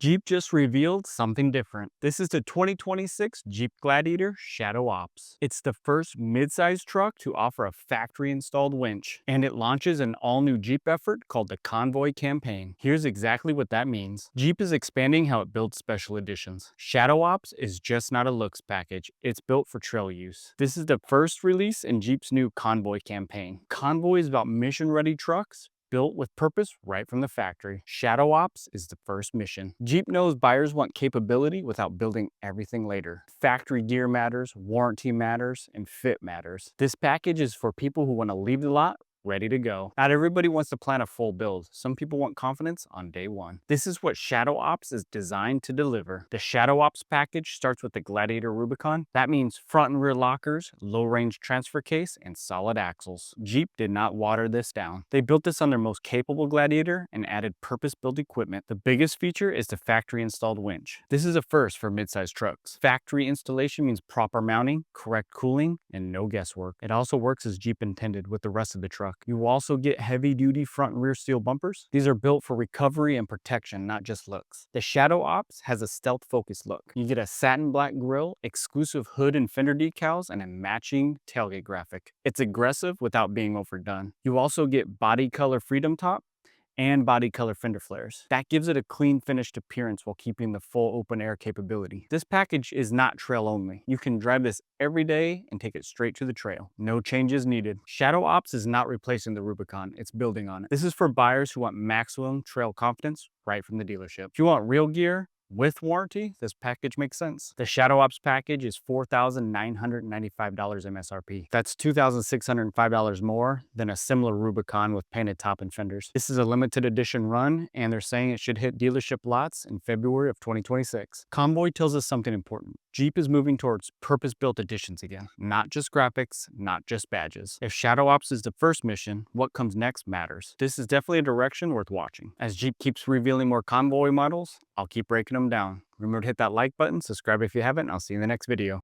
Jeep just revealed something different. This is the 2026 Jeep Gladiator Shadow Ops. It's the first mid-sized truck to offer a factory-installed winch, and it launches an all-new Jeep effort called the Convoy Campaign. Here's exactly what that means. Jeep is expanding how it builds special editions. Shadow Ops is just not a looks package, it's built for trail use. This is the first release in Jeep's new Convoy Campaign. Convoy is about mission-ready trucks built with purpose right from the factory. Shadow Ops is the first mission. Jeep knows buyers want capability without building everything later. Factory gear matters, warranty matters, and fit matters. This package is for people who want to leave the lot ready to go. Not everybody wants to plan a full build. Some people want confidence on day one. This is what Shadow Ops is designed to deliver. The Shadow Ops package starts with the Gladiator Rubicon. That means front and rear lockers, low-range transfer case, and solid axles. Jeep did not water this down. They built this on their most capable Gladiator and added purpose-built equipment. The biggest feature is the factory-installed winch. This is a first for mid-size trucks. Factory installation means proper mounting, correct cooling, and no guesswork. It also works as Jeep intended with the rest of the truck. You will also get heavy-duty front and rear steel bumpers. These are built for recovery and protection, not just looks. The Shadow Ops has a stealth-focused look. You get a satin black grille, exclusive hood and fender decals, and a matching tailgate graphic. It's aggressive without being overdone. You also get body color Freedom Top and body color fender flares. That gives it a clean finished appearance while keeping the full open air capability. This package is not trail only. You can drive this every day and take it straight to the trail. No changes needed. Shadow Ops is not replacing the Rubicon, it's building on it. This is for buyers who want maximum trail confidence right from the dealership. If you want real gear with warranty, this package makes sense. The Shadow Ops package is $4,995 MSRP. That's $2,605 more than a similar Rubicon with painted top and fenders. This is a limited edition run, and they're saying it should hit dealership lots in February of 2026. Convoy tells us something important. Jeep is moving towards purpose-built editions again. Not just graphics, not just badges. If Shadow Ops is the first mission, what comes next matters. This is definitely a direction worth watching. As Jeep keeps revealing more Convoy models, I'll keep breaking them down. Remember to hit that like button, subscribe if you haven't, and I'll see you in the next video.